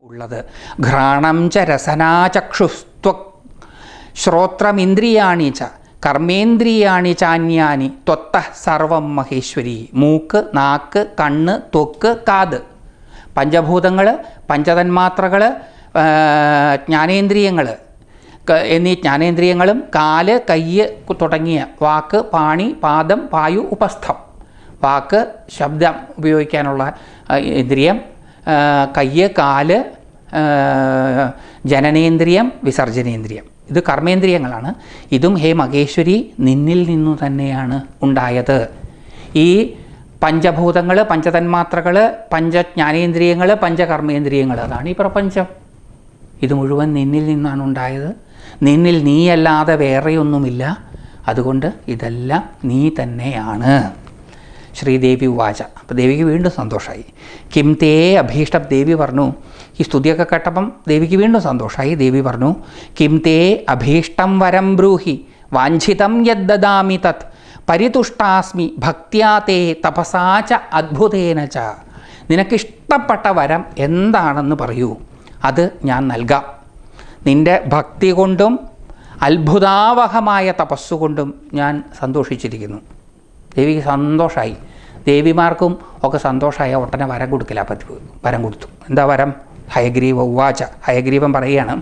ഉള്ളത്. ഘ്രാണം ച രസനാചക്ഷുസ്ത്വക് ശ്രോത്രമിന്ദ്രിയാണി ച കർമ്മേന്ദ്രിയാണി ചാന്യാനി ത്വത്ത സർവം മഹേശ്വരി. മൂക്ക്, നാക്ക്, കണ്ണ്, ത്വക്ക്, കാത്, പഞ്ചഭൂതങ്ങൾ, പഞ്ചതന്മാത്രകൾ, ജ്ഞാനേന്ദ്രിയങ്ങൾ എന്നീ ജ്ഞാനേന്ദ്രിയങ്ങളും കാല്, കയ്യ് തുടങ്ങിയ വാക്ക്, പാണി, പാദം, പായു, ഉപസ്ഥം. വാക്ക് ശബ്ദം ഉപയോഗിക്കാനുള്ള ഇന്ദ്രിയം, കയ്യ്, കാല്, ജനനേന്ദ്രിയം, വിസർജനേന്ദ്രിയം. ഇത് കർമ്മേന്ദ്രിയങ്ങളാണ്. ഇതും ഹേ മഹേശ്വരി നിന്നിൽ നിന്നു തന്നെയാണ് ഉണ്ടായത്. ഈ പഞ്ചഭൂതങ്ങൾ, പഞ്ചതന്മാത്രകൾ, പഞ്ചജ്ഞാനേന്ദ്രിയങ്ങൾ, പഞ്ചകർമ്മേന്ദ്രിയങ്ങൾ, അതാണ് ഈ പ്രപഞ്ചം. ഇത് മുഴുവൻ നിന്നിൽ നിന്നാണ് ഉണ്ടായത്. നിന്നിൽ നീയല്ലാതെ വേറെയൊന്നുമില്ല. അതുകൊണ്ട് ഇതെല്ലാം നീ തന്നെയാണ്. ശ്രീദേവി ഉവാച. അപ്പോൾ ദേവിക്ക് വീണ്ടും സന്തോഷമായി. കിം തേ അഭീഷ്ടം. ദേവി പറഞ്ഞു, ഈ സ്തുതിയൊക്കെ കേട്ടപ്പം ദേവിക്ക് വീണ്ടും സന്തോഷമായി. ദേവി പറഞ്ഞു, കിം തേ അഭീഷ്ടം വരം ബ്രൂഹി വാഞ്ചിതം യദ്ദദാമി തത് പരിതുഷ്ടാസ്മി ഭക്ത്യാ തേ തപസാച അദ്ഭുതേന ച. നിനക്കിഷ്ടപ്പെട്ട വരം എന്താണെന്ന് പറയൂ, അത് ഞാൻ നൽകാം. നിൻ്റെ ഭക്തി കൊണ്ടും അത്ഭുതാവഹമായ തപസ്സുകൊണ്ടും ഞാൻ സന്തോഷിച്ചിരിക്കുന്നു. ദേവിക്ക് സന്തോഷമായി. ദേവിമാർക്കും ഒക്കെ സന്തോഷമായ ഒട്ടനെ വരം കൊടുക്കില്ല. പതിവ് വരം കൊടുത്തു. എന്താ വരം? ഹയഗ്രീവ ഉവാച. ഹയഗ്രീവൻ പറയുകയാണ്,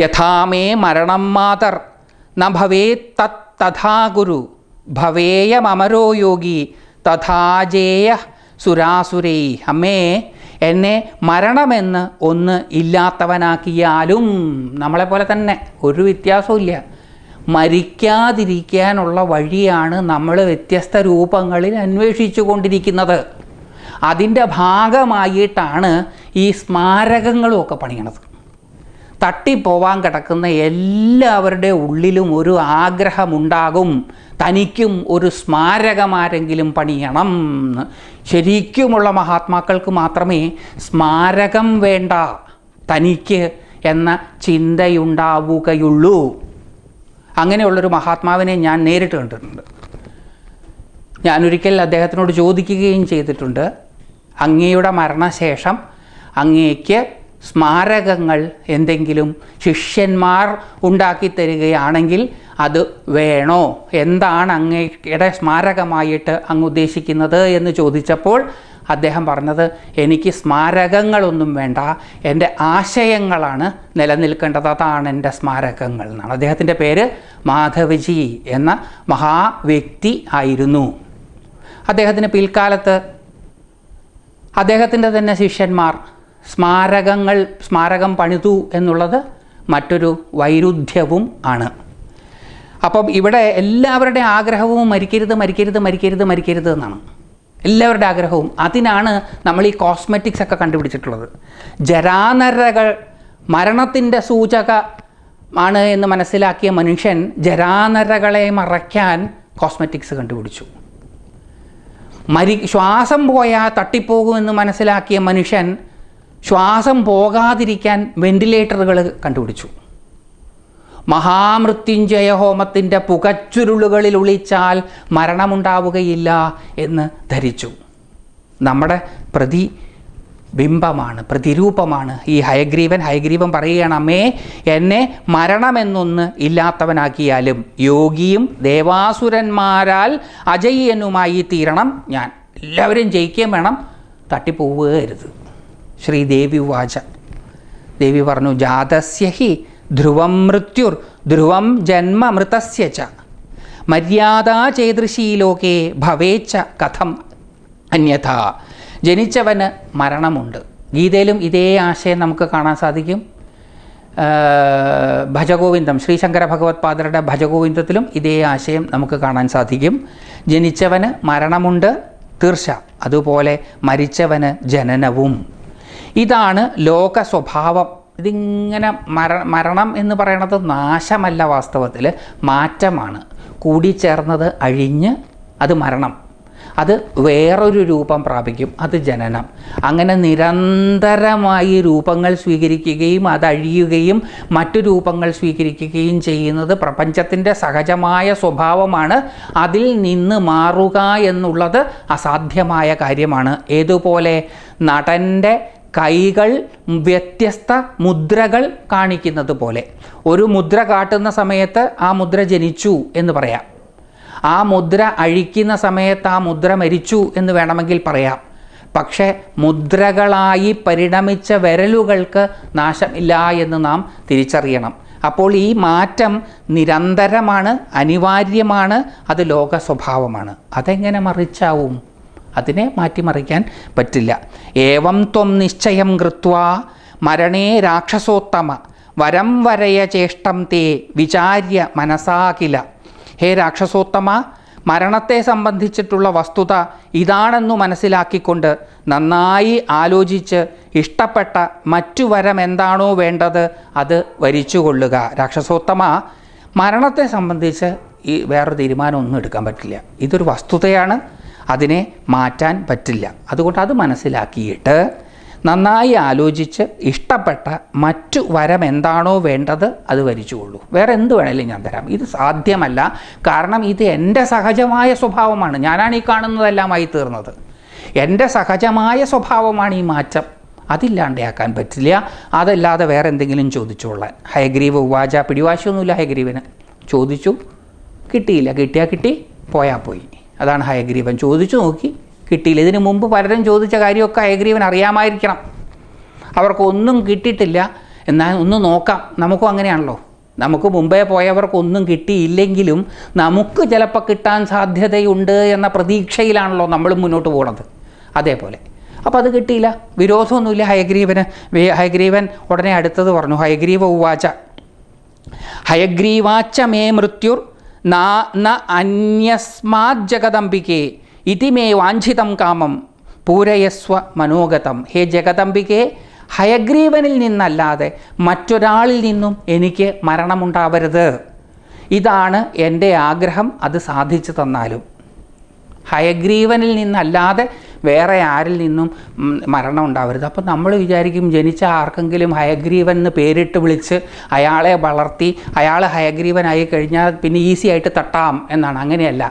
യഥാമേ മരണം മാതർ ന ഭവേ തഥാ ഗുരു ഭവേയമരോ യോഗി തഥാജേയ സുരാസുരൈ. അമ്മേ, എന്നെ മരണമെന്ന് ഒന്ന് ഇല്ലാത്തവനാക്കിയാലും, നമ്മളെപ്പോലെ തന്നെ ഒരു വ്യത്യാസവും ഇല്ല, മരിക്കാതിരിക്കാനുള്ള വഴിയാണ് നമ്മൾ വ്യത്യസ്ത രൂപങ്ങളിൽ അന്വേഷിച്ചു കൊണ്ടിരിക്കുന്നത്. അതിൻ്റെ ഭാഗമായിട്ടാണ് ഈ സ്മാരകങ്ങളുമൊക്കെ പണിയണത്. തട്ടിപ്പോവാൻ കിടക്കുന്ന എല്ലാവരുടെ ഉള്ളിലും ഒരു ആഗ്രഹമുണ്ടാകും, തനിക്കും ഒരു സ്മാരകമാരെങ്കിലും പണിയണം. ശരിക്കുമുള്ള മഹാത്മാക്കൾക്ക് മാത്രമേ സ്മാരകം വേണ്ട, തനിക്ക് എന്ന ചിന്തയുണ്ടാവുകയുള്ളൂ. അങ്ങനെയുള്ളൊരു മഹാത്മാവിനെ ഞാൻ നേരിട്ട് കണ്ടിട്ടുണ്ട്. ഞാനൊരിക്കൽ അദ്ദേഹത്തിനോട് ചോദിക്കുകയും ചെയ്തിട്ടുണ്ട്, അങ്ങയുടെ മരണശേഷം അങ്ങേക്ക് സ്മാരകങ്ങൾ എന്തെങ്കിലും ശിഷ്യന്മാർ ഉണ്ടാക്കിത്തരികയാണെങ്കിൽ അത് വേണോ? എന്താണ് അങ്ങയുടെ സ്മാരകമായിട്ട് അങ്ങ് ഉദ്ദേശിക്കുന്നത് എന്ന് ചോദിച്ചപ്പോൾ അദ്ദേഹം പറഞ്ഞത്, എനിക്ക് സ്മാരകങ്ങളൊന്നും വേണ്ട, എൻ്റെ ആശയങ്ങളാണ് നിലനിൽക്കേണ്ടത്, അതാണ് എൻ്റെ സ്മാരകങ്ങൾ എന്നാണ്. അദ്ദേഹത്തിൻ്റെ പേര് മാധവജി എന്ന മഹാവ്യക്തി ആയിരുന്നു. അദ്ദേഹത്തിന് പിൽക്കാലത്ത് അദ്ദേഹത്തിൻ്റെ തന്നെ ശിഷ്യന്മാർ സ്മാരകം പണിതു എന്നുള്ളത് മറ്റൊരു വൈരുദ്ധ്യവും ആണ്. അപ്പം ഇവിടെ എല്ലാവരുടെ ആഗ്രഹവും മരിക്കരുത് മരിക്കരുത് മരിക്കരുത് മരിക്കരുത് എന്നാണ് എല്ലാവരുടെ ആഗ്രഹവും. അതിനാണ് നമ്മൾ ഈ കോസ്മെറ്റിക്സ് ഒക്കെ കണ്ടുപിടിച്ചിട്ടുള്ളത്. ജരാനരകൾ മരണത്തിൻ്റെ സൂചകമാണ് എന്ന് മനസ്സിലാക്കിയ മനുഷ്യൻ ജരാനരകളെ മറയ്ക്കാൻ കോസ്മെറ്റിക്സ് കണ്ടുപിടിച്ചു. ശ്വാസം പോയാൽ തട്ടിപ്പോകുമെന്ന് മനസ്സിലാക്കിയ മനുഷ്യൻ ശ്വാസം പോകാതിരിക്കാൻ വെന്റിലേറ്ററുകൾ കണ്ടുപിടിച്ചു. മഹാമൃത്യുഞ്ജയ ഹോമത്തിൻ്റെ പുകച്ചുരുളുകളിൽ ഒളിച്ചാൽ മരണമുണ്ടാവുകയില്ല എന്ന് ധരിച്ചു. നമ്മുടെ പ്രതിബിംബമാണ്, പ്രതിരൂപമാണ് ഈ ഹയഗ്രീവൻ പറയുകയാണ്, അമ്മേ, എന്നെ മരണമെന്നൊന്ന് ഇല്ലാത്തവനാക്കിയാലും യോഗിയും ദേവാസുരന്മാരാൽ അജയ്യനുമായി തീരണം ഞാൻ. എല്ലാവരും ജയിക്കുകയും വേണം, തട്ടിപ്പോവുകയരുത്. ശ്രീദേവി ഉവാച. ദേവി പറഞ്ഞു, ജാതസ്യ ഹി ധ്രുവം മൃത്യുർ ധ്രുവം ജന്മ മൃതസ്യ ച മര്യാദാ ചേതൃശീ ലോകേ ഭവേച്ച കഥം അന്യഥാ. ജനിച്ചവന് മരണമുണ്ട്. ഗീതയിലും ഇതേ ആശയം നമുക്ക് കാണാൻ സാധിക്കും. ഭജഗോവിന്ദം, ശ്രീശങ്കര ഭഗവത്പാദരുടെ ഭജഗോവിന്ദത്തിലും ഇതേ ആശയം നമുക്ക് കാണാൻ സാധിക്കും. ജനിച്ചവന് മരണമുണ്ട്, തീർച്ച. അതുപോലെ മരിച്ചവന് ജനനവും. ഇതാണ് ലോക സ്വഭാവം. ഇതിങ്ങനെ മരണം എന്ന് പറയുന്നത് നാശമല്ല, വാസ്തവത്തിൽ മാറ്റമാണ്. കൂടിച്ചേർന്നത് അഴിഞ്ഞ് അത് മരണം, അത് വേറൊരു രൂപം പ്രാപിക്കും, അത് ജനനം. അങ്ങനെ നിരന്തരമായി രൂപങ്ങൾ സ്വീകരിക്കുകയും അതഴിയുകയും മറ്റു രൂപങ്ങൾ സ്വീകരിക്കുകയും ചെയ്യുന്നത് പ്രപഞ്ചത്തിൻ്റെ സഹജമായ സ്വഭാവമാണ്. അതിൽ നിന്ന് മാറുക എന്നുള്ളത് അസാധ്യമായ കാര്യമാണ്. ഏതുപോലെ നടൻ്റെ കൈകൾ വ്യത്യസ്ത മുദ്രകൾ കാണിക്കുന്നത് പോലെ. ഒരു മുദ്ര കാട്ടുന്ന സമയത്ത് ആ മുദ്ര ജനിച്ചു എന്ന് പറയാം. ആ മുദ്ര അഴിക്കുന്ന സമയത്ത് ആ മുദ്ര മരിച്ചു എന്ന് വേണമെങ്കിൽ പറയാം. പക്ഷേ മുദ്രകളായി പരിണമിച്ച വിരലുകൾക്ക് നാശമില്ല എന്ന് നാം തിരിച്ചറിയണം. അപ്പോൾ ഈ മാറ്റം നിരന്തരമാണ്, അനിവാര്യമാണ്, അത് ലോക സ്വഭാവമാണ്. അതെങ്ങനെ മറിച്ചാവും? അതിനെ മാറ്റിമറിക്കാൻ പറ്റില്ല. ഏവം ത്വം നിശ്ചയം കൃത്വാ മരണേ രാക്ഷസോത്തമ വരം വരയ ചേഷ്ടം തേ വിചാര്യ മനസാകില. ഹേ രാക്ഷസോത്തമ, മരണത്തെ സംബന്ധിച്ചിട്ടുള്ള വസ്തുത ഇതാണെന്നു മനസ്സിലാക്കിക്കൊണ്ട് നന്നായി ആലോചിച്ച് ഇഷ്ടപ്പെട്ട മറ്റു വരം എന്താണോ വേണ്ടത് അത് വരിച്ചുകൊള്ളുക. രാക്ഷസോത്തമ, മരണത്തെ സംബന്ധിച്ച് ഈ വേറൊരു തീരുമാനമൊന്നും എടുക്കാൻ പറ്റില്ല. ഇതൊരു വസ്തുതയാണ്, അതിനെ മാറ്റാൻ പറ്റില്ല. അതുകൊണ്ട് അത് മനസ്സിലാക്കിയിട്ട് നന്നായി ആലോചിച്ച് ഇഷ്ടപ്പെട്ട മറ്റു വരം എന്താണോ വേണ്ടത് അത് വരിച്ചുകൊള്ളൂ. വേറെ എന്ത് വേണേലും ഞാൻ തരാം. ഇത് സാധ്യമല്ല, കാരണം ഇത് എൻ്റെ സഹജമായ സ്വഭാവമാണ്. ഞാനാണ് ഈ കാണുന്നതെല്ലാമായി തീർന്നത്. എൻ്റെ സഹജമായ സ്വഭാവമാണ് ഈ മാറ്റം. അതില്ലാണ്ടാക്കാൻ പറ്റില്ല. അതല്ലാതെ വേറെ എന്തെങ്കിലും ചോദിച്ചോളാൻ. ഹയഗ്രീവ് ഉവാച, പിടിവാശിയൊന്നുമില്ല ഹയഗ്രീവന്. ചോദിച്ചു, കിട്ടിയില്ല. കിട്ടിയാൽ കിട്ടി, പോയാൽ പോയി. അതാണ് ഹയഗ്രീവൻ. ചോദിച്ചു നോക്കി, കിട്ടിയില്ല. ഇതിനു മുമ്പ് പലരും ചോദിച്ച കാര്യമൊക്കെ ഹയഗ്രീവൻ അറിയാമായിരിക്കണം. അവർക്കൊന്നും കിട്ടിയിട്ടില്ല, എന്നാൽ ഒന്ന് നോക്കാം. നമുക്കും അങ്ങനെയാണല്ലോ. നമുക്ക് മുമ്പേ പോയവർക്കൊന്നും കിട്ടിയില്ലെങ്കിലും നമുക്ക് ചിലപ്പോൾ കിട്ടാൻ സാധ്യതയുണ്ട് എന്ന പ്രതീക്ഷയിലാണല്ലോ നമ്മൾ മുന്നോട്ട് പോകുന്നത്. അതേപോലെ അപ്പോൾ അത് കിട്ടിയില്ല, വിരോധമൊന്നുമില്ല ഹയഗ്രീവന്. ഹയഗ്രീവൻ ഉടനെ അടുത്തത് പറഞ്ഞു. ഹയഗ്രീവ ഉവാച ഹയഗ്രീവാച്ച മേ മൃത്യുർ ന അന്യസ്മാത് ജഗദംബികേ ഇതി മേ വാഞ്ചിതം കാമം പൂരയസ്വ മനോഗതം. ഹേ ജഗദംബികേ, ഹയഗ്രീവനിൽ നിന്നല്ലാതെ മറ്റൊരാളിൽ നിന്നും എനിക്ക് മരണമുണ്ടാവരുത്. ഇതാണ് എൻ്റെ ആഗ്രഹം. അത് സാധിച്ചു തന്നാലും. ഹയഗ്രീവനിൽ നിന്നല്ലാതെ വേറെ ആരിൽ നിന്നും മരണം ഉണ്ടാവരുത്. അപ്പോൾ നമ്മൾ വിചാരിക്കും, ജനിച്ച ആർക്കെങ്കിലും ഹയഗ്രീവൻ എന്ന് പേരിട്ട് വിളിച്ച് അയാളെ വളർത്തി അയാൾ ഹയഗ്രീവനായി കഴിഞ്ഞാൽ പിന്നെ ഈസി ആയിട്ട് തട്ടാം എന്നാണ്. അങ്ങനെയല്ല.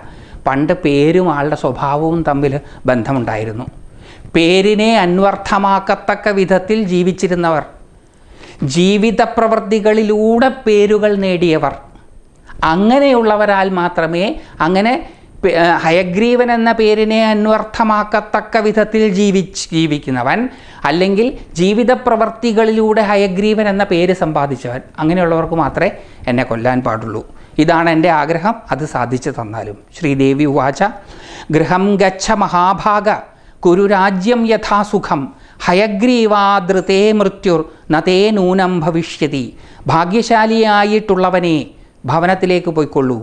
പണ്ട് പേരും ആളുടെ സ്വഭാവവും തമ്മിൽ ബന്ധമുണ്ടായിരുന്നു. പേരിനെ അന്വർത്ഥമാക്കത്തക്ക വിധത്തിൽ ജീവിച്ചിരുന്നവർ, ജീവിത പ്രവൃത്തികളിലൂടെ പേരുകൾ നേടിയവർ, അങ്ങനെയുള്ളവരാൽ മാത്രമേ, അങ്ങനെ ഹയഗ്രീവൻ എന്ന പേരിനെ അന്വർത്ഥമാക്കത്തക്ക വിധത്തിൽ ജീവിക്കുന്നവൻ, അല്ലെങ്കിൽ ജീവിത പ്രവൃത്തികളിലൂടെ ഹയഗ്രീവൻ എന്ന പേര് സമ്പാദിച്ചവൻ, അങ്ങനെയുള്ളവർക്ക് മാത്രമേ എന്നെ കൊല്ലാൻ പാടുള്ളൂ. ഇതാണ് എൻ്റെ ആഗ്രഹം. അത് സാധിച്ചു തന്നാലും. ശ്രീദേവി ഉവാച ഗൃഹം ഗച്ഛ മഹാഭാഗ കുരുരാജ്യം യഥാസുഖം ഹയഗ്രീവാദൃതേ മൃത്യുർ നതേ നൂനം ഭവിഷ്യതി. ഭാഗ്യശാലിയായിട്ടുള്ളവനെ ഭവനത്തിലേക്ക് പോയിക്കൊള്ളൂ,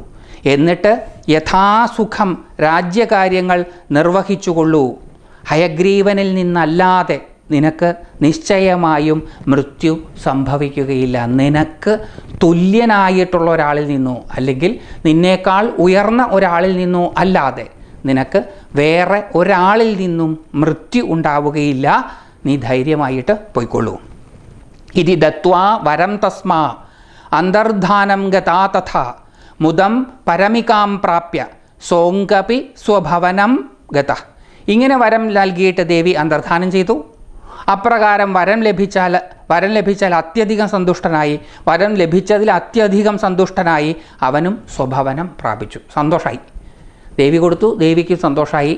എന്നിട്ട് യഥാസുഖം രാജ്യകാര്യങ്ങൾ നിർവഹിച്ചുകൊള്ളൂ. ഹയഗ്രീവനിൽ നിന്നല്ലാതെ നിനക്ക് നിശ്ചയമായും മൃത്യു സംഭവിക്കുകയില്ല. നിനക്ക് തുല്യനായിട്ടുള്ള ഒരാളിൽ നിന്നോ അല്ലെങ്കിൽ നിന്നേക്കാൾ ഉയർന്ന ഒരാളിൽ നിന്നോ അല്ലാതെ നിനക്ക് വേറെ ഒരാളിൽ നിന്നും മൃത്യു ഉണ്ടാവുകയില്ല. നീ ധൈര്യമായിട്ട് പോയിക്കൊള്ളൂ. ഇതി ദത്വാ വരം തസ്മാ അന്തർധാനം ഗതാ തഥാ മുദം പരമികാം പ്രാപ്യ സോങ്കപി സ്വഭവനം ഗത. ഇങ്ങനെ വരം നൽകിയിട്ട് ദേവി അന്തർധാനം ചെയ്തു. അപ്രകാരം വരം ലഭിച്ചാൽ അത്യധികം സന്തുഷ്ടനായി, വരം ലഭിച്ചതിൽ അത്യധികം സന്തുഷ്ടനായി അവനും സ്വഭവനം പ്രാപിച്ചു. സന്തോഷമായി. ദേവി കൊടുത്തു, ദേവിക്ക് സന്തോഷമായി.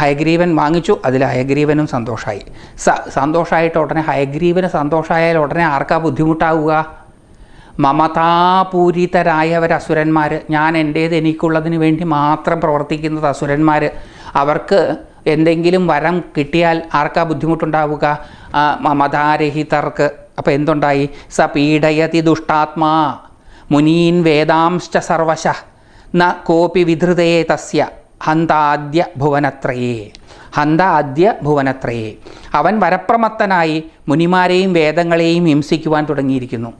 ഹയഗ്രീവൻ വാങ്ങിച്ചു, അതിൽ ഹയഗ്രീവനും സന്തോഷമായി. സന്തോഷമായിട്ട് ഉടനെ ഹയഗ്രീവന് സന്തോഷമായാൽ ഉടനെ ആർക്കാ ബുദ്ധിമുട്ടാവുക? മമതാപൂരിതരായവർ അസുരന്മാർ, ഞാൻ എൻ്റേത് എനിക്കുള്ളതിന് വേണ്ടി മാത്രം പ്രവർത്തിക്കുന്നത് അസുരന്മാർ. അവർക്ക് എന്തെങ്കിലും വരം കിട്ടിയാൽ ആർക്കാ ബുദ്ധിമുട്ടുണ്ടാവുക? മമതാരഹിതർക്ക്. അപ്പോൾ എന്തുണ്ടായി? സ പീഡയതി ദുഷ്ടാത്മാ മുനീൻ വേദാംശ്ച സർവശ ന കോപി വിധൃതേ തസ്യ ഹന്താദ്യ ഭുവനത്രയേ. ഹന്താദ്യ ഭുവനത്രയേ. അവൻ വരപ്രമത്തനായി മുനിമാരെയും വേദങ്ങളെയും ഹിംസിക്കുവാൻ തുടങ്ങിയിരിക്കുന്നു.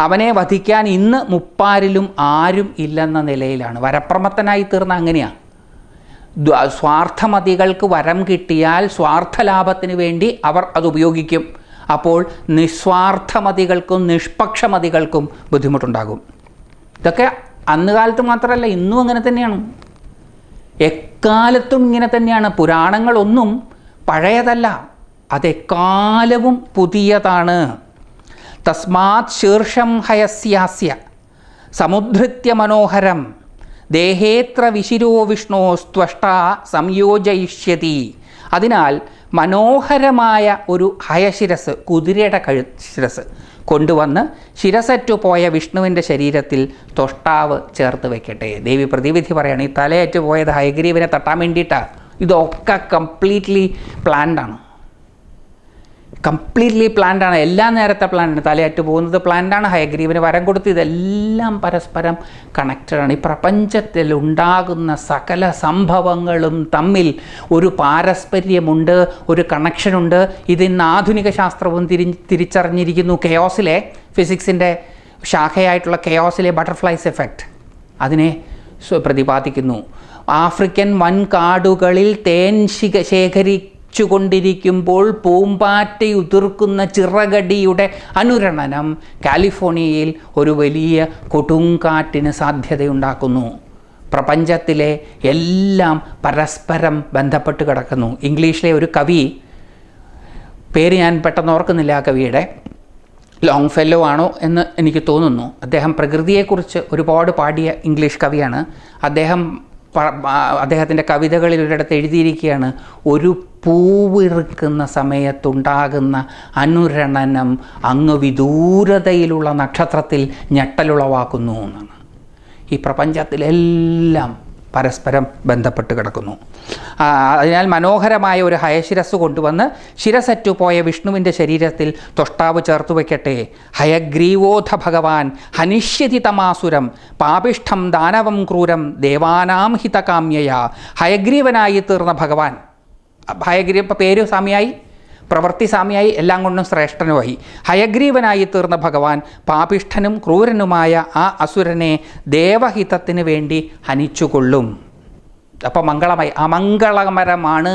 അവനെ വധിക്കാൻ ഇന്ന് മുപ്പാരിലും ആരും ഇല്ലെന്ന നിലയിലാണ്. വരപ്രമത്തനായി തീർന്ന അങ്ങനെയാണ്. സ്വാർത്ഥമതികൾക്ക് വരം കിട്ടിയാൽ സ്വാർത്ഥലാഭത്തിന് വേണ്ടി അവർ അത് ഉപയോഗിക്കും. അപ്പോൾ നിസ്വാർത്ഥമതികൾക്കും നിഷ്പക്ഷമതികൾക്കും ബുദ്ധിമുട്ടുണ്ടാകും. ഇതൊക്കെ അന്ന് കാലത്ത് മാത്രമല്ല, ഇന്നും അങ്ങനെ തന്നെയാണ്. എക്കാലത്തും ഇങ്ങനെ തന്നെയാണ്. പുരാണങ്ങളൊന്നും പഴയതല്ല, അതെക്കാലവും പുതിയതാണ്. തസ്മാത് ശീർഷം ഹയസ്യാസ്യ സമുദ്ധൃത്യ മനോഹരം ദേഹേത്ര വിശിരോ വിഷ്ണോസ്ത്വഷ്ട സംയോജയിഷ്യതി. അതിനാൽ മനോഹരമായ ഒരു ഹയശിരസ്, കുതിരയുടെ ശിരസ് കൊണ്ടുവന്ന് ശിരസറ്റു പോയ വിഷ്ണുവിൻ്റെ ശരീരത്തിൽ ത്വഷ്ടാവ് ചേർത്ത് വയ്ക്കട്ടെ. ദേവി പ്രതിവിധി പറയുകയാണ്, ഈ തലയറ്റു പോയത് ഹയഗ്രീവനെ തട്ടാൻ വേണ്ടിയിട്ടാണ്. ഇതൊക്കെ കംപ്ലീറ്റ്ലി പ്ലാൻഡാണ്, കംപ്ലീറ്റ്ലി പ്ലാൻഡാണ്. എല്ലാ നേരത്തെ പ്ലാനാണ്. തലയറ്റു പോകുന്നത് പ്ലാൻഡാണ്. ഹയഗ്രീവന് വരം കൊടുത്ത് ഇതെല്ലാം പരസ്പരം കണക്റ്റഡാണ്. ഈ പ്രപഞ്ചത്തിൽ ഉണ്ടാകുന്ന സകല സംഭവങ്ങളും തമ്മിൽ ഒരു പാരസ്പര്യമുണ്ട്, ഒരു കണക്ഷനുണ്ട്. ഇതിന്ന് ആധുനിക ശാസ്ത്രവും തിരിച്ചറിഞ്ഞിരിക്കുന്നു. കെയോസിലെ, ഫിസിക്സിൻ്റെ ശാഖയായിട്ടുള്ള കെയോസിലെ ബട്ടർഫ്ലൈസ് എഫക്റ്റ് അതിനെ പ്രതിപാദിക്കുന്നു. ആഫ്രിക്കൻ വൻകാടുകളിൽ തേൻ ശേഖരിച്ചുകൊണ്ടിരിക്കുമ്പോൾ പൂമ്പാറ്റയുതിർക്കുന്ന ചിറകടിയുടെ അനുരണനം കാലിഫോർണിയയിൽ ഒരു വലിയ കൊടുങ്കാറ്റിന് സാധ്യതയുണ്ടാക്കുന്നു. പ്രപഞ്ചത്തിലെ എല്ലാം പരസ്പരം ബന്ധപ്പെട്ട് കിടക്കുന്നു. ഇംഗ്ലീഷിലെ ഒരു കവി, പേര് ഞാൻ പെട്ടെന്ന് ഓർക്കുന്നില്ല ആ കവിയുടെ, ലോങ് ഫെല്ലോ ആണോ എന്ന് എനിക്ക് തോന്നുന്നു. അദ്ദേഹം പ്രകൃതിയെക്കുറിച്ച് ഒരുപാട് പാടിയ ഇംഗ്ലീഷ് കവിയാണ്. അദ്ദേഹത്തിൻ്റെ കവിതകളിൽ ഒരിടത്ത് എഴുതിയിരിക്കുകയാണ്, ഒരു പൂവിറുക്കുന്ന സമയത്തുണ്ടാകുന്ന അനുരണനം അങ്ങ് വിദൂരതയിലുള്ള നക്ഷത്രത്തിൽ ഞെട്ടലുളവാക്കുന്നു എന്നാണ്. ഈ പ്രപഞ്ചത്തിലെല്ലാം പരസ്പരം ബന്ധപ്പെട്ട് കിടക്കുന്നു. അതിനാൽ മനോഹരമായ ഒരു ഹയശിരസ് കൊണ്ടുവന്ന് ശിരസറ്റുപോയ വിഷ്ണുവിൻ്റെ ശരീരത്തിൽ ത്വഷ്ടാവ് ചേർത്തു വയ്ക്കട്ടെ. ഹയഗ്രീവോധ ഭഗവാൻ ഹനിഷ്യതി തമാസുരം പാപിഷ്ഠം ദാനവം ക്രൂരം ദേവാനാം ഹിതകാമ്യയ. ഹയഗ്രീവനായി തീർന്ന ഭഗവാൻ, ഹയഗ്രീവ പേര് സാമ്യായി, പ്രവൃത്തി സാമ്യായി, എല്ലാം കൊണ്ടും ശ്രേഷ്ഠനുമായി. ഹയഗ്രീവനായി തീർന്ന ഭഗവാൻ പാപിഷ്ഠനും ക്രൂരനുമായ ആ അസുരനെ ദേവഹിതത്തിന് വേണ്ടി ഹനിച്ചുകൊള്ളും. അപ്പോൾ അമംഗളകരമാണ്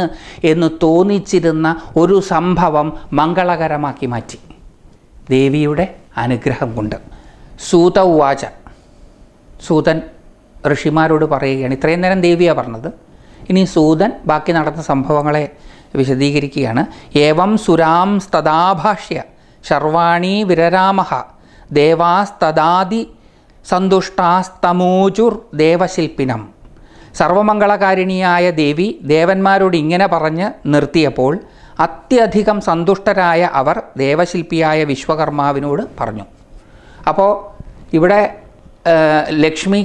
എന്ന് തോന്നിച്ചിരുന്ന ഒരു സംഭവം മംഗളകരമാക്കി മാറ്റി ദേവിയുടെ അനുഗ്രഹം കൊണ്ട്. സൂത ഉവാച, സൂതൻ ഋഷിമാരോട് പറയുകയാണ്. ഇത്രയും നേരം ദേവിയാണ് പറഞ്ഞത്, ഇനി സൂതൻ ബാക്കി നടന്ന സംഭവങ്ങളെ വിശദീകരിക്കുകയാണ്. ഏവം സുരാംസ്തദാഭാഷ്യ ശർവാണി വിരരാമഹ ദേവാസ്തദാദി സന്തുഷ്ടാസ്തമോചുർ ദേവശില്പിനം. സർവമംഗളകാരിണിയായ ദേവി ദേവന്മാരോട് ഇങ്ങനെ പറഞ്ഞ് നിർത്തിയപ്പോൾ അത്യധികം സന്തുഷ്ടരായ അവർ ദേവശില്പിയായ വിശ്വകർമാവിനോട് പറഞ്ഞു. അപ്പോൾ ഇവിടെ ലക്ഷ്മി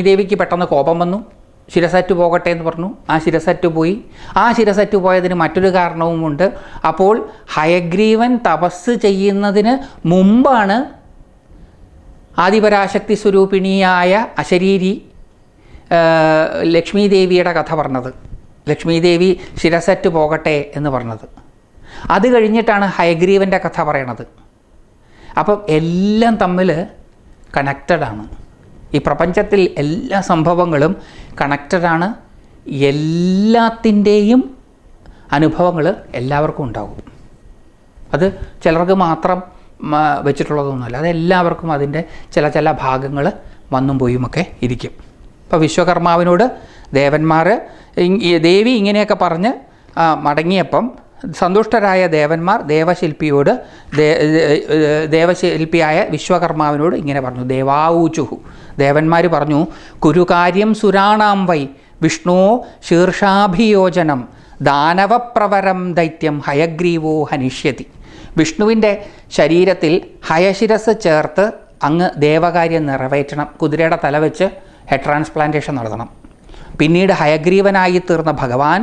ദേവിക്ക് പെട്ടെന്ന് കോപം വന്നു. ശിരസറ്റു പോകട്ടെ എന്ന് പറഞ്ഞു. ആ ശിരസറ്റു പോയി. ആ ശിരസറ്റു പോയതിന് മറ്റൊരു കാരണവുമുണ്ട്. അപ്പോൾ ഹയഗ്രീവൻ തപസ് ചെയ്യുന്നതിന് മുമ്പാണ് ആദിപരാശക്തി സ്വരൂപിണിയായ അശരീരി ലക്ഷ്മി ദേവിയുടെ കഥ പറഞ്ഞത്. ലക്ഷ്മി ദേവി ശിരസറ്റു പോകട്ടെ എന്ന് പറഞ്ഞത്. അത് കഴിഞ്ഞിട്ടാണ് ഹയഗ്രീവൻ്റെ കഥ പറയണത്. അപ്പം എല്ലാം തമ്മിൽ കണക്റ്റഡാണ്. ഈ പ്രപഞ്ചത്തിൽ എല്ലാ സംഭവങ്ങളും കണക്റ്റഡാണ്. എല്ലാത്തിൻ്റെയും അനുഭവങ്ങൾ എല്ലാവർക്കും ഉണ്ടാകും. അത് ചിലർക്ക് മാത്രം വെച്ചിട്ടുള്ളതൊന്നുമല്ല, അതെല്ലാവർക്കും അതിൻ്റെ ചില ഭാഗങ്ങൾ വന്നും പോയുമൊക്കെ ഇരിക്കും. ഇപ്പോൾ വിശ്വകർമാവിനോട് ദേവി ഇങ്ങനെയൊക്കെ പറഞ്ഞ് മടങ്ങിയപ്പം സന്തുഷ്ടരായ ദേവന്മാർ ദേവശില്പിയായ വിശ്വകർമാവിനോട് ഇങ്ങനെ പറഞ്ഞു. ദേവാഊചുഹു, ദേവന്മാർ പറഞ്ഞു, കുരുകാര്യം സുരാണാം വൈ വിഷ്ണോ ശീർഷാഭിയോജനം ദാനവപ്രവരം ദൈത്യം ഹയഗ്രീവോ ഹനിഷ്യതി. വിഷ്ണുവിൻ്റെ ശരീരത്തിൽ ഹയശിരസ് ചേർത്ത് അങ്ങ് ദേവകാര്യം നിറവേറ്റണം. കുതിരയുടെ തല വെച്ച് ഹെഡ് ട്രാൻസ്പ്ലാന്റേഷൻ നടത്തണം. പിന്നീട് ഹയഗ്രീവനായി തീർന്ന ഭഗവാൻ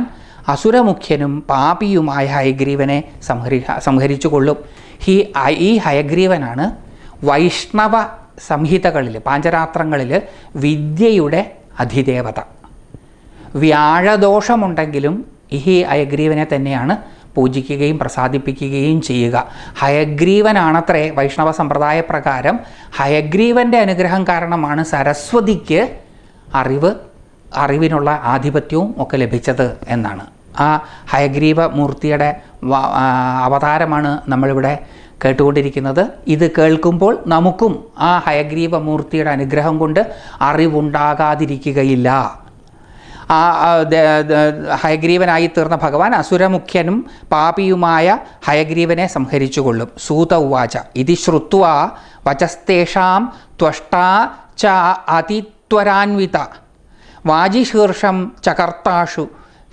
അസുരമുഖ്യനും പാപിയുമായ ഹയഗ്രീവനെ സംഹരിച്ചു കൊള്ളും. ഈ ഹയഗ്രീവനാണ് വൈഷ്ണവ സംഹിതകളിൽ, പാഞ്ചരാത്രങ്ങളിൽ വിദ്യയുടെ അധിദേവത. വ്യാഴദോഷമുണ്ടെങ്കിലും ഈ ഹയഗ്രീവനെ തന്നെയാണ് പൂജിക്കുകയും പ്രസാദിപ്പിക്കുകയും ചെയ്യുക. ഹയഗ്രീവനാണത്രേ വൈഷ്ണവ സമ്പ്രദായ പ്രകാരം ഹയഗ്രീവൻ്റെ അനുഗ്രഹം കാരണമാണ് സരസ്വതിക്ക് അറിവിനുള്ള ആധിപത്യവും ഒക്കെ ലഭിച്ചത് എന്നാണ്. ആ ഹയഗ്രീവ മൂർത്തിയുടെ അവതാരമാണ് നമ്മളിവിടെ കേട്ടുകൊണ്ടിരിക്കുന്നത്. ഇത് കേൾക്കുമ്പോൾ നമുക്കും ആ ഹയഗ്രീവ മൂർത്തിയുടെ അനുഗ്രഹം കൊണ്ട് അറിവുണ്ടാകാതിരിക്കുകയില്ല. ഹയഗ്രീവനായി തീർന്ന ഭഗവാൻ അസുരമുഖ്യനും പാപിയുമായ ഹയഗ്രീവനെ സംഹരിച്ചുകൊള്ളും. സൂത ഉവാച ഇതി ശ്രുത്വാ വചസ്തേഷാം ത്വഷ്ടാ ച അതിത്വരാന്വിത വാജിശീർഷം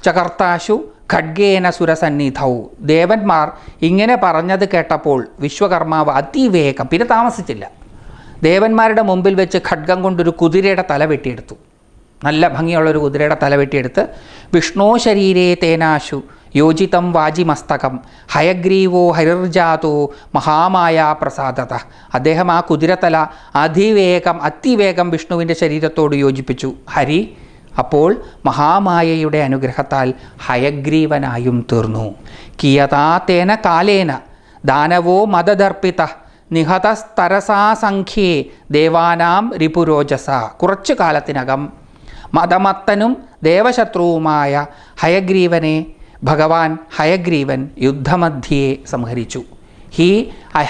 ചകർത്താശു ഖഡ്ഗേന സുരസന്നിധൗ. ദേവന്മാർ ഇങ്ങനെ പറഞ്ഞത് കേട്ടപ്പോൾ വിശ്വകർമാവ് അതിവേഗം, പിന്നെ താമസിച്ചില്ല, ദേവന്മാരുടെ മുമ്പിൽ വെച്ച് ഖഡ്ഗം കൊണ്ടൊരു കുതിരയുടെ തല വെട്ടിയെടുത്തു. നല്ല ഭംഗിയുള്ളൊരു കുതിരയുടെ തല വെട്ടിയെടുത്ത് വിഷ്ണോ ശരീരേ തേനാശു യോജിതം വാജിമസ്തകം ഹയഗ്രീവോ ഹരിർജാതോ മഹാമായ പ്രസാദത. അദ്ദേഹം ആ കുതിരത്തല അതിവേഗം വിഷ്ണുവിൻ്റെ ശരീരത്തോട് യോജിപ്പിച്ചു. ഹരി അപ്പോൾ മഹാമായയുടെ അനുഗ്രഹത്താൽ ഹയഗ്രീവനായും തീർന്നു. കിയതാ തേന കാലേന ദാനവോ മദദർപ്പിത നിഹതസ്തരസാസംഖ്യേ ദേവാനാം റിപുരോജസ. കുറച്ചു കാലത്തിനകം മദമത്തനും ദേവശത്രുവുമായ ഹയഗ്രീവൻ യുദ്ധമധ്യേ സംഹരിച്ചു.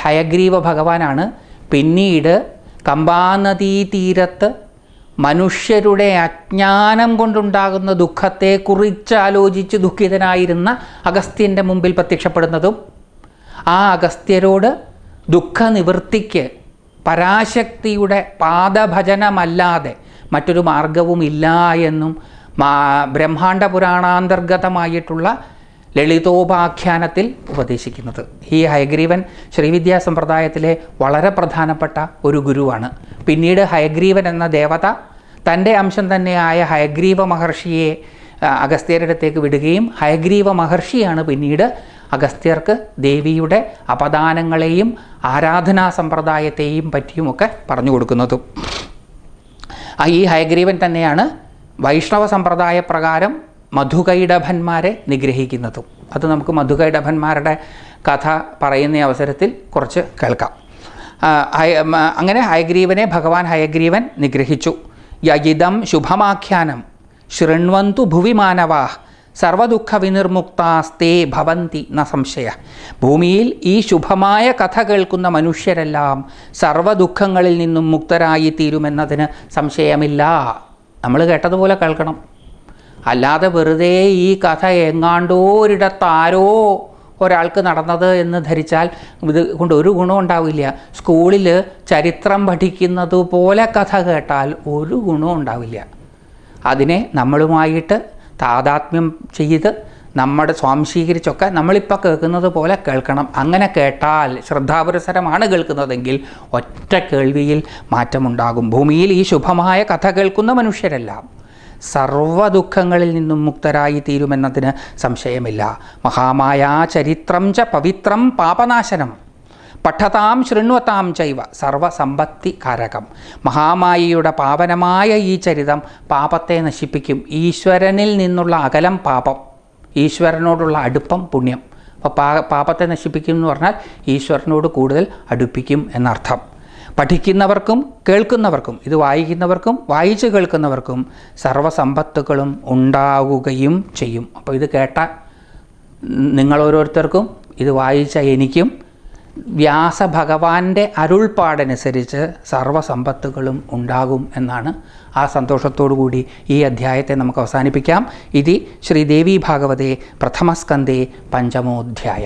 ഹയഗ്രീവ ഭഗവാനാണ് പിന്നീട് കമ്പാനദീതീരത്ത് മനുഷ്യരുടെ അജ്ഞാനം കൊണ്ടുണ്ടാകുന്ന ദുഃഖത്തെക്കുറിച്ച് ആലോചിച്ച് ദുഃഖിതനായിരുന്ന അഗസ്ത്യൻ്റെ മുമ്പിൽ പ്രത്യക്ഷപ്പെടുന്നതും ആ അഗസ്ത്യരോട് ദുഃഖനിവൃത്തിക്ക് പരാശക്തിയുടെ പാദഭജനമല്ലാതെ മറ്റൊരു മാർഗവുമില്ല എന്നും ബ്രഹ്മാണ്ഡ പുരാണാന്തർഗതമായിട്ടുള്ള ലളിതോപാഖ്യാനത്തിൽ ഉപദേശിക്കുന്നത്. ഈ ഹയഗ്രീവൻ ശ്രീവിദ്യാ സമ്പ്രദായത്തിലെ വളരെ പ്രധാനപ്പെട്ട ഒരു ഗുരുവാണ്. പിന്നീട് ഹയഗ്രീവൻ എന്ന ദേവത തൻ്റെ അംശം തന്നെയായ ഹയഗ്രീവ മഹർഷിയെ അഗസ്ത്യരുടെ അടുത്തേക്ക് വിടുകയും ഹയഗ്രീവ മഹർഷിയാണ് പിന്നീട് അഗസ്ത്യർക്ക് ദേവിയുടെ അപദാനങ്ങളെയും ആരാധനാ സമ്പ്രദായത്തെയും പറ്റിയുമൊക്കെ പറഞ്ഞു കൊടുക്കുന്നതും. ഈ ഹയഗ്രീവൻ തന്നെയാണ് വൈഷ്ണവ സമ്പ്രദായ പ്രകാരം മധുകൈടഭന്മാരെ നിഗ്രഹിക്കുന്നതും. അത് നമുക്ക് മധുകൈടഭന്മാരുടെ കഥ പറയുന്ന അവസരത്തിൽ കുറച്ച് കേൾക്കാം. അങ്ങനെ ഭഗവാൻ ഹയഗ്രീവൻ നിഗ്രഹിച്ചു. യജിതം ശുഭമാഖ്യാനം ശൃണ്വന്തു ഭുവി മാനവാ സർവദുഃഖ വിനിർമുക്താസ്തേ ഭവന്തി ന സംശയ. ഭൂമിയിൽ ഈ ശുഭമായ കഥ കേൾക്കുന്ന മനുഷ്യരെല്ലാം സർവദുഃഖങ്ങളിൽ നിന്നും മുക്തരായി തീരുമെന്നതിന് സംശയമില്ല. നമ്മൾ കേട്ടതുപോലെ കേൾക്കണം. അല്ലാതെ വെറുതെ ഈ കഥ എങ്ങാണ്ടോ ഒരിടത്താരോ ഒരാൾക്ക് നടന്നത് എന്ന് ധരിച്ചാൽ ഇത് കൊണ്ട് ഒരു ഗുണം ഉണ്ടാവില്ല. സ്കൂളിൽ ചരിത്രം പഠിക്കുന്നത് പോലെ കഥ കേട്ടാൽ ഒരു ഗുണവും ഉണ്ടാവില്ല. അതിനെ നമ്മളുമായിട്ട് താതാത്മ്യം ചെയ്ത് നമ്മുടെ സ്വാംശീകരിച്ചൊക്കെ നമ്മളിപ്പോൾ കേൾക്കുന്നത് പോലെ കേൾക്കണം. അങ്ങനെ കേട്ടാൽ ശ്രദ്ധാപുരസരമാണ് കേൾക്കുന്നതെങ്കിൽ ഒറ്റ കേൾവിയിൽ മാറ്റമുണ്ടാകും. ഭൂമിയിൽ ഈ ശുഭമായ കഥ കേൾക്കുന്ന മനുഷ്യരെല്ലാം സർവദുഃഖങ്ങളിൽ നിന്നും മുക്തരായി തീരുമെന്നതിന് സംശയമില്ല. മഹാമായാ ചരിത്രം ച പവിത്രം പാപനാശനം പഠതാം ശൃണ്വതാം ചൈവ സർവസമ്പത്തി കാരകം. മഹാമായയുടെ പാവനമായ ഈ ചരിതം പാപത്തെ നശിപ്പിക്കും. ഈശ്വരനിൽ നിന്നുള്ള അകലം പാപം, ഈശ്വരനോടുള്ള അടുപ്പം പുണ്യം. അപ്പോൾ പാപത്തെ നശിപ്പിക്കും എന്ന് പറഞ്ഞാൽ ഈശ്വരനോട് കൂടുതൽ അടുപ്പിക്കും എന്നർത്ഥം. പഠിക്കുന്നവർക്കും കേൾക്കുന്നവർക്കും, ഇത് വായിക്കുന്നവർക്കും വായിച്ച് കേൾക്കുന്നവർക്കും സർവസമ്പത്തുകളും ഉണ്ടാവുകയും ചെയ്യും. അപ്പോൾ ഇത് കേട്ട നിങ്ങളോരോരുത്തർക്കും, ഇത് വായിച്ച എനിക്കും വ്യാസഭഗവാന്റെ അരുൾപ്പാടനുസരിച്ച് സർവസമ്പത്തുകളും ഉണ്ടാകും എന്നാണ്. ആ സന്തോഷത്തോടു കൂടി ഈ അധ്യായത്തെ നമുക്ക് അവസാനിപ്പിക്കാം. ഇതി ശ്രീദേവി ഭാഗവതേ പ്രഥമസ്കന്ധേ പഞ്ചമോധ്യായ.